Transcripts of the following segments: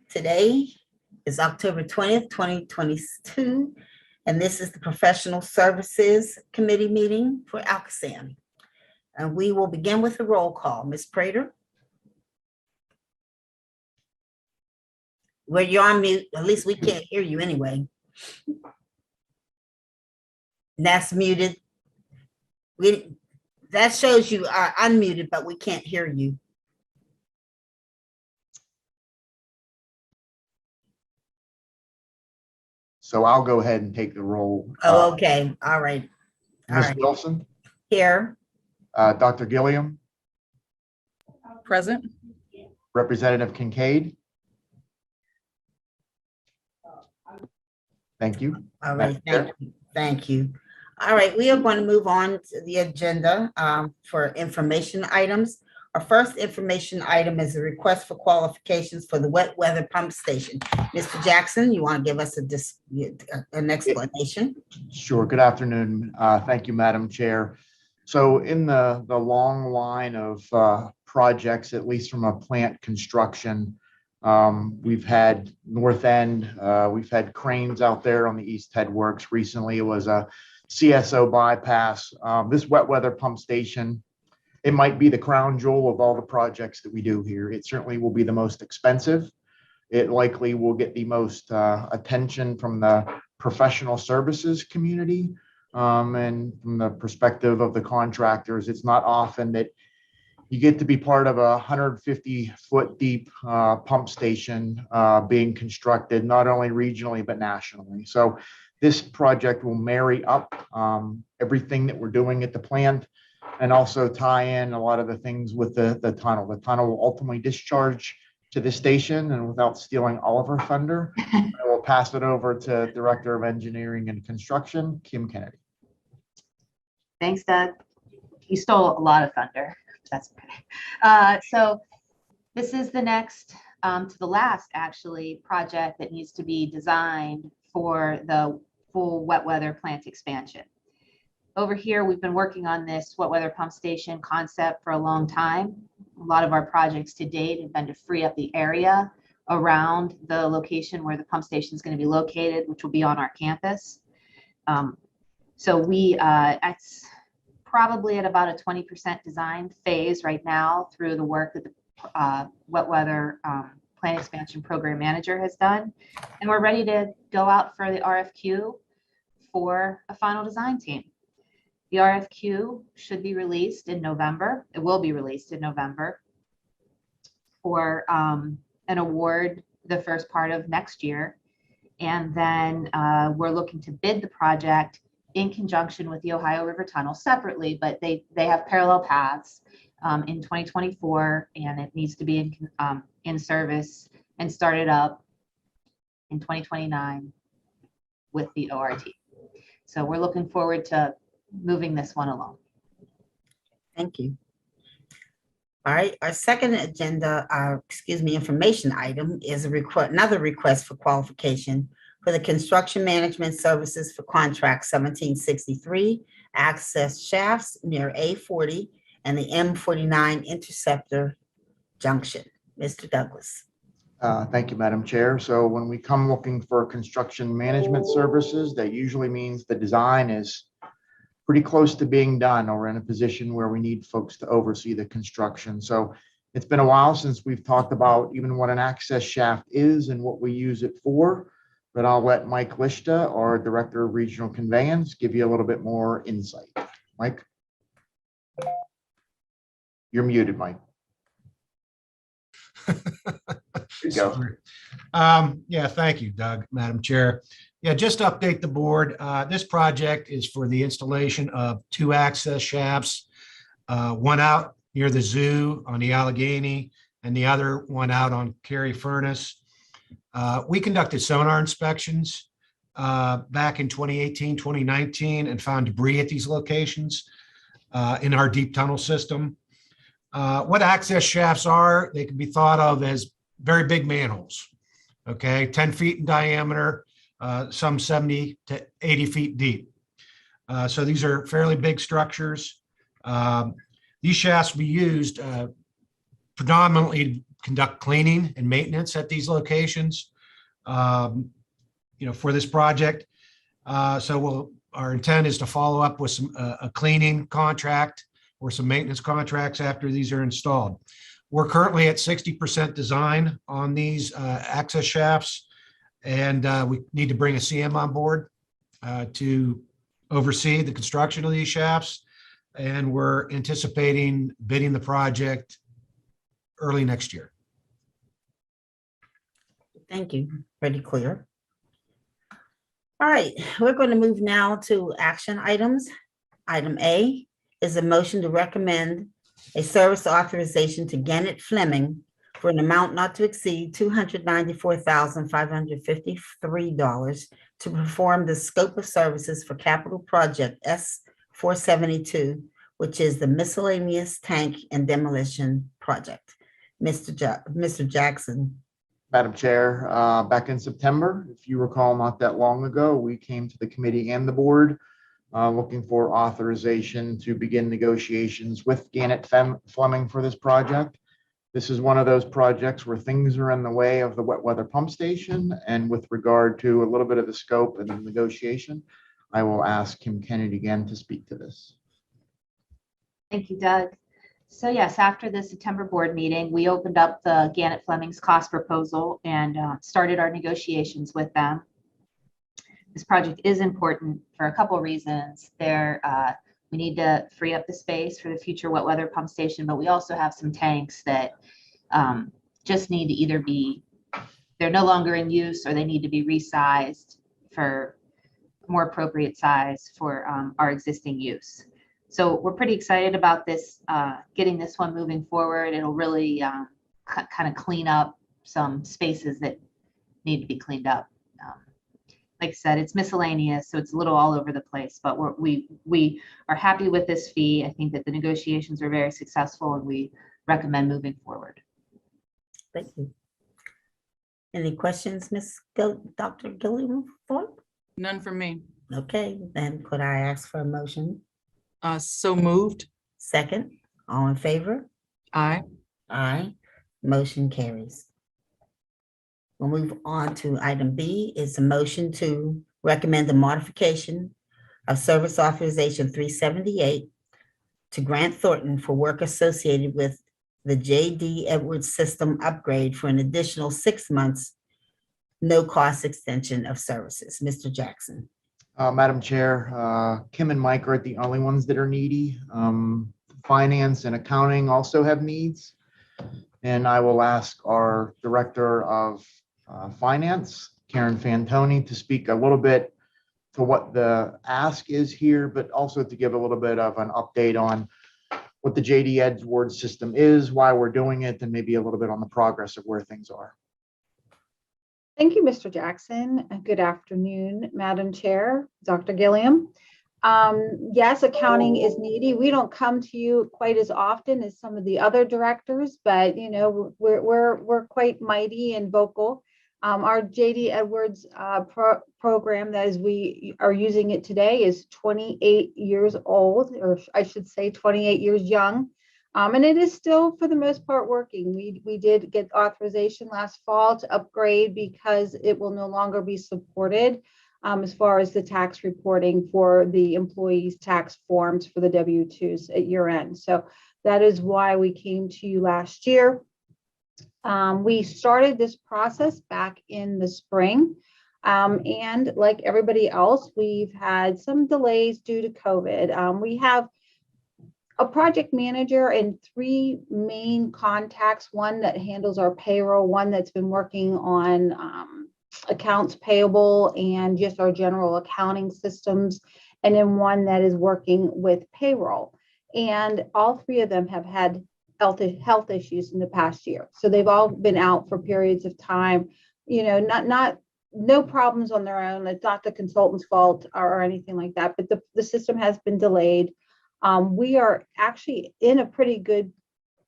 Today is October 20th, 2022, and this is the Professional Services Committee meeting for ALCOSAN. And we will begin with a roll call. Ms. Prater? Well, you're on mute. At least we can't hear you anyway. That's muted. That shows you are unmuted, but we can't hear you. So I'll go ahead and take the roll. Oh, okay. All right. Ms. Wilson, Here. Dr. Gilliam, Present. Representative Kincaid. Thank you. All right. Thank you. Thank you. All right. We are going to move on to the agenda for information items. Our first information item is a request for qualifications for the wet weather pump station. Mr. Jackson, you want to give us an explanation? Sure. Good afternoon. Thank you, Madam Chair. So in the long line of projects, at least from a plant construction, we've had North End, we've had cranes out there on the East Head Works. Recently, it was a CSO bypass. This wet weather pump station, it might be the crown jewel of all the projects that we do here. It certainly will be the most expensive. It likely will get the most attention from the professional services community. And from the perspective of the contractors, it's not often that you get to be part of a 150-foot deep pump station being constructed, not only regionally, but nationally. So this project will marry up everything that we're doing at the plant and also tie in a lot of the things with the tunnel. The tunnel will ultimately discharge to the station, and without stealing all of our thunder, I will pass it over to Director of Engineering and Construction, Kim Kennedy. Thanks, Doug. You stole a lot of thunder. That's okay. So this is the next to the last actually project that needs to be designed for the full wet weather plant expansion. Over here, we've been working on this wet weather pump station concept for a long time. A lot of our projects to date have been to free up the area around the location where the pump station is going to be located, which will be on our campus. So it's probably at about a 20% design phase right now through the work that the wet weather plant expansion program manager has done. And we're ready to go out for the RFQ for a final design team. The RFQ should be released in November. It will be released in November for an award the first part of next year. And then we're looking to bid the project in conjunction with the Ohio River Tunnel separately, but they have parallel paths in 2024, and it needs to be in service and started up in 2029 with the ORT. So we're looking forward to moving this one along. Thank you. All right, our second agenda, information item is another request for qualification for the construction management services for contract 1763 access shafts near A40 and the M49 interceptor junction. Mr. Douglas. Thank you, Madam Chair. So when we come looking for construction management services, that usually means the design is pretty close to being done, or in a position where we need folks to oversee the construction. So it's been a while since we've talked about even what an access shaft is and what we use it for, but I'll let Mike Lishta, our Director of Regional Conveyance, give you a little bit more insight. Mike? You're muted, Mike. There you go. Yeah, thank you, Doug, Madam Chair. Yeah, just to update the board, this project is for the installation of 2 access shafts, one out near the zoo on the Allegheny and the other one out on Cary Furnace. We conducted sonar inspections back in 2018, 2019, and found debris at these locations in our deep tunnel system. What access shafts are, they can be thought of as very big manholes, okay, 10 feet in diameter, some 70 to 80 feet deep. So these are fairly big structures. These shafts will be used predominantly conduct cleaning and maintenance at these locations, for this project. Our intent is to follow up with a cleaning contract or some maintenance contracts after these are installed. We're currently at 60% design on these access shafts, and we need to bring a CM on board to oversee the construction of these shafts. And we're anticipating bidding the project early next year. Thank you. Pretty clear. All right, we're going to move now to action items. Item A is a motion to recommend a service authorization to Gannett Fleming for an amount not to exceed $294,553 to perform the scope of services for capital project S-472, which is the miscellaneous tank and demolition project. Mr. Jackson. Madam Chair, back in September, if you recall, not that long ago, we came to the committee and the board looking for authorization to begin negotiations with Gannett Fleming for this project. This is one of those projects where things are in the way of the wet weather pump station. And with regard to a little bit of the scope and the negotiation, I will ask Kim Kennedy again to speak to this. Thank you, Doug. So yes, after the September board meeting, we opened up the Gannett Fleming's cost proposal and started our negotiations with them. This project is important for a couple reasons. We need to free up the space for the future wet weather pump station, but we also have some tanks that just need to either they're no longer in use, or they need to be resized for more appropriate size for our existing use. So we're pretty excited about this, getting this one moving forward. It'll really kind of clean up some spaces that need to be cleaned up. Like I said, it's miscellaneous, so it's a little all over the place, but we are happy with this fee. I think that the negotiations are very successful, and we recommend moving forward. Thank you. Any questions, Dr. Gilliam? None from me. Okay, then could I ask for a motion? So moved. Second, all in favor? Aye. Aye. Motion carries. We'll move on to item B is a motion to recommend the modification of service authorization 378 to Grant Thornton for work associated with the J.D. Edwards system upgrade for an additional 6 months, no cost extension of services. Mr. Jackson. Madam Chair, Kim and Mike aren't the only ones that are needy. Finance and accounting also have needs. And I will ask our Director of Finance, Karen Fantoni, to speak a little bit to what the ask is here, but also to give a little bit of an update on what the J.D. Edwards system is, why we're doing it, and maybe a little bit on the progress of where things are. Thank you, Mr. Jackson. Good afternoon, Madam Chair, Dr. Gilliam. Yes, accounting is needy. We don't come to you quite as often as some of the other directors, but we're quite mighty and vocal. Our J.D. Edwards program, that is, we are using it today, is 28 years old, or I should say 28 years young. And it is still, for the most part, working. We did get authorization last fall to upgrade because it will no longer be supported as far as the tax reporting for the employees' tax forms for the W-2s at year end. So that is why we came to you last year. We started this process back in the spring. And like everybody else, we've had some delays due to COVID. We have a project manager and 3 main contacts, one that handles our payroll, one that's been working on accounts payable and just our general accounting systems, and then one that is working with payroll. And all 3 of them have had health issues in the past year. So they've all been out for periods of time, no problems on their own. It's not the consultant's fault or anything like that, but the system has been delayed. We are actually in a pretty good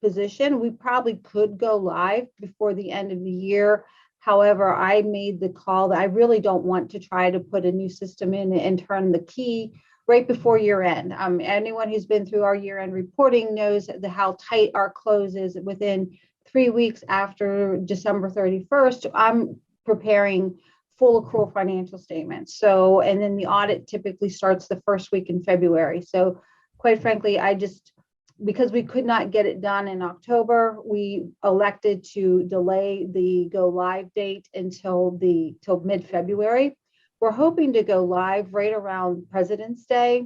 position. We probably could go live before the end of the year. However, I made the call that I really don't want to try to put a new system in and turn the key right before year end. Anyone who's been through our year end reporting knows how tight our close is. Within 3 weeks after December 31st, I'm preparing full accrual financial statements. So, and then the audit typically starts the first week in February. So quite frankly, because we could not get it done in October, we elected to delay the go live date till mid-February. We're hoping to go live right around President's Day.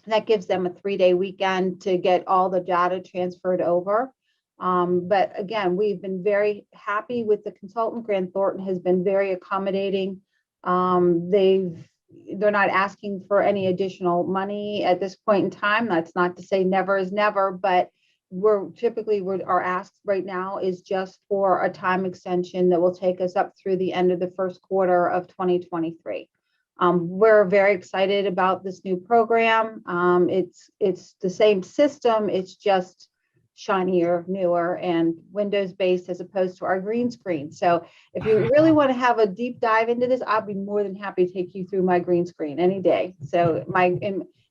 That gives them a 3-day weekend to get all the data transferred over. But again, we've been very happy with the consultant. Grant Thornton has been very accommodating. They're not asking for any additional money at this point in time. That's not to say never is never, but our ask right now is just for a time extension that will take us up through the end of the first quarter of 2023. We're very excited about this new program. It's the same system. It's just shinier, newer, and Windows-based as opposed to our green screen. So if you really want to have a deep dive into this, I'll be more than happy to take you through my green screen any day. So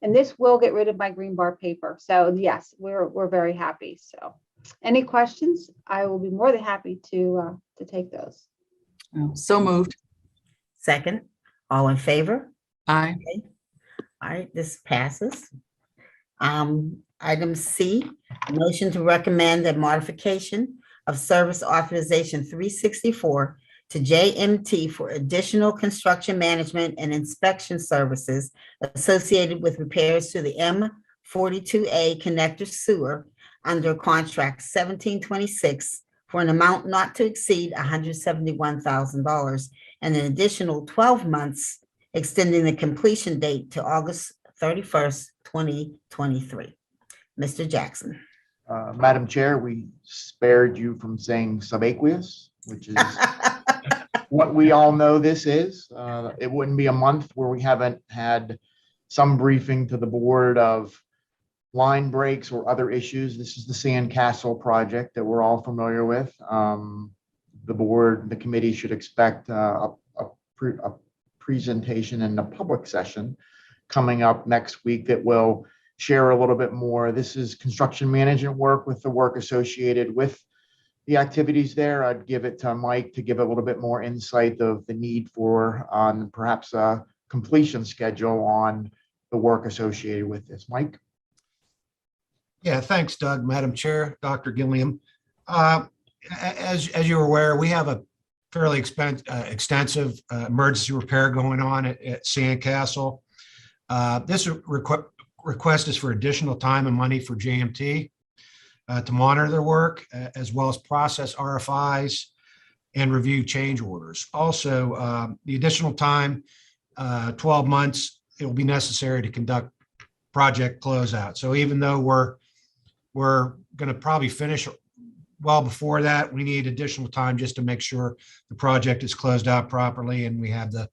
and this will get rid of my green bar paper. So yes, we're very happy. So any questions, I will be more than happy to take those. So moved. Second, all in favor? Aye. All right, this passes. Item C, motion to recommend a modification of service authorization 364 to JMT for additional construction management and inspection services associated with repairs to the M42A connector sewer under contract 1726 for an amount not to exceed $171,000 and an additional 12 months, extending the completion date to August 31st, 2023. Mr. Jackson. Madam Chair, we spared you from saying subaqueous, which is what we all know this is. It wouldn't be a month where we haven't had some briefing to the board of line breaks or other issues. This is the Sandcastle project that we're all familiar with. The committee should expect a presentation in the public session coming up next week that will share a little bit more. This is construction management work with the work associated with the activities there. I'd give it to Mike to give a little bit more insight of the need for perhaps a completion schedule on the work associated with this. Mike? Yeah, thanks, Doug. Madam Chair, Dr. Gilliam. As you're aware, we have a fairly extensive emergency repair going on at Sandcastle. This request is for additional time and money for JMT to monitor their work, as well as process RFIs and review change orders. Also, the additional time, 12 months, it will be necessary to conduct project closeout. So even though we're going to probably finish well before that, we need additional time just to make sure the project is closed out properly and we have the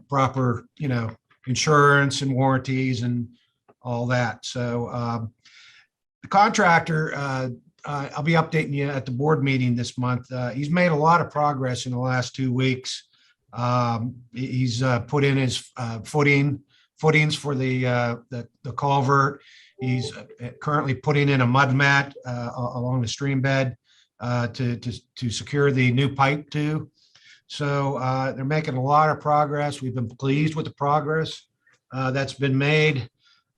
proper, insurance and warranties and all that. So the contractor, I'll be updating you at the board meeting this month. He's made a lot of progress in the last 2 weeks. He's put in his footings for the culvert. He's currently putting in a mud mat along the stream bed to secure the new pipe too. So they're making a lot of progress. We've been pleased with the progress that's been made.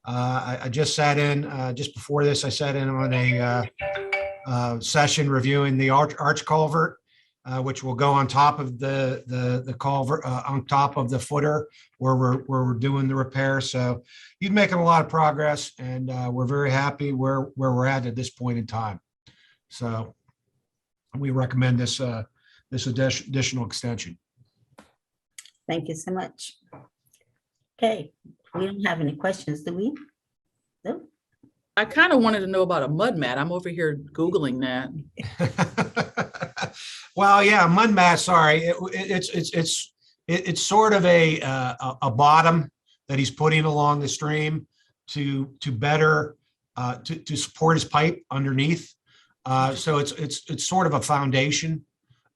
I just sat in, just before this, I sat in on a session reviewing the arch culvert, which will go on top of the culvert, on top of the footer where we're doing the repair. So he's making a lot of progress, and we're very happy where we're at this point in time. So we recommend this additional extension. Thank you so much. Okay, we don't have any questions, do we? No? I kind of wanted to know about a mud mat. I'm over here Googling that. Well, yeah, mud mat. Sorry, it's sort of a bottom that he's putting along the stream to better to support his pipe underneath. So it's sort of a foundation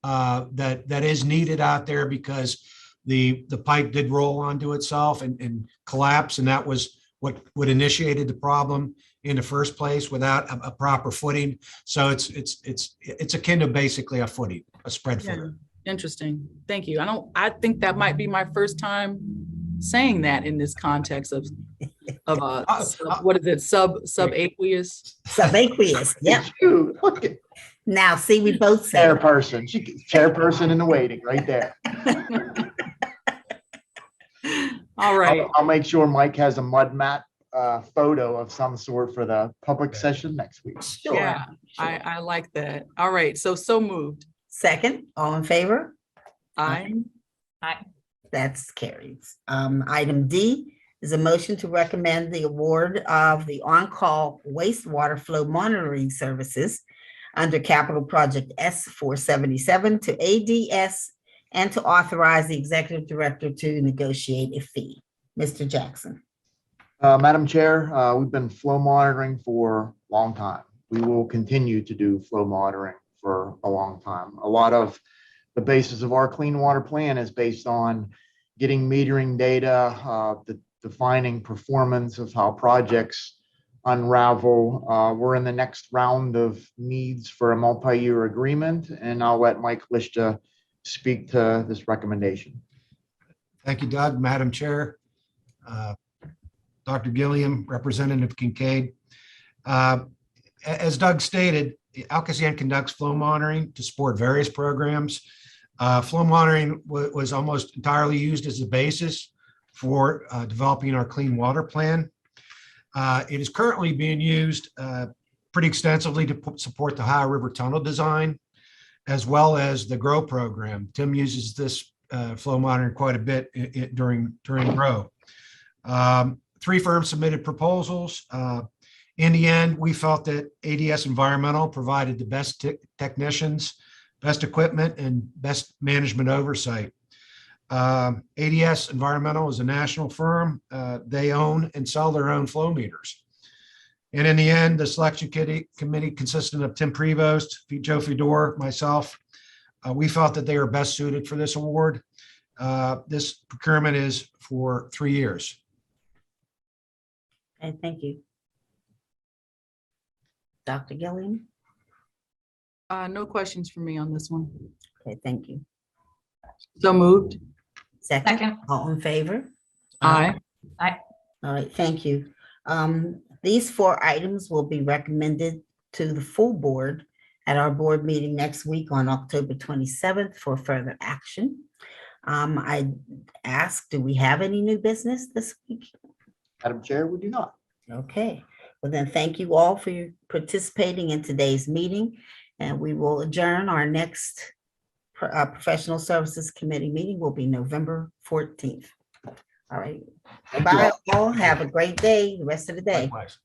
that is needed out there because the pipe did roll onto itself and collapse, and that was what initiated the problem. in the first place without a proper footing. So it's akin to basically a footing, a spread Yeah, footer. interesting. Thank you. I think that might be my first time saying that in this context of what is it, subaqueous? Subaqueous, yeah. Shoot, look at Now, see, we both said it. chairperson, chairperson in the waiting right there. All right. I'll make sure Mike has a mud mat photo of some sort for the public session next week. Sure. Yeah, I like that. All right. So moved. Second, all in favor? Aye. That's carried. Item D is a motion to recommend the award of the on-call wastewater flow monitoring services under capital project S477 to ADS and to authorize the executive director to negotiate a fee. Mr. Jackson. Madam Chair, we've been flow monitoring for a long time. We will continue to do flow monitoring for a long time. A lot of the basis of our clean water plan is based on getting metering data, defining performance of how projects unravel. We're in the next round of needs for a multi-year agreement, and I'll let Mike Lishta speak to this recommendation. Thank you, Doug. Madam Chair, Dr. Gilliam, Representative Kincaid. As Doug stated, ALCOSAN conducts flow monitoring to support various programs. Flow monitoring was almost entirely used as the basis for developing our clean water plan. It is currently being used pretty extensively to support the Ohio River Tunnel design, as well as the GROW program. Tim uses this flow monitoring quite a bit during GROW. 3 firms submitted proposals. In the end, we felt that ADS Environmental provided the best technicians, best equipment, and best management oversight. ADS Environmental is a national firm. They own and sell their own flow meters. And in the end, the selection committee consisted of Tim Prevost, Joe Fedor, myself. We felt that they are best suited for this award. This procurement is for 3 years. Okay, thank you. Dr. Gilliam? No questions for me on this one. Okay, thank you. So moved. Second, all in favor? Aye. All right, thank you. These 4 items will be recommended to the full board at our board meeting next week on October 27th for further action. I ask, do we have any new business this week? Madam Chair, we do not. Okay, well then, thank you all for your participating in today's meeting, and we will adjourn. Our next Professional Services Committee meeting will be November 14th. All right, Thank you bye all. all. Have a great day, the rest of the day. Likewise.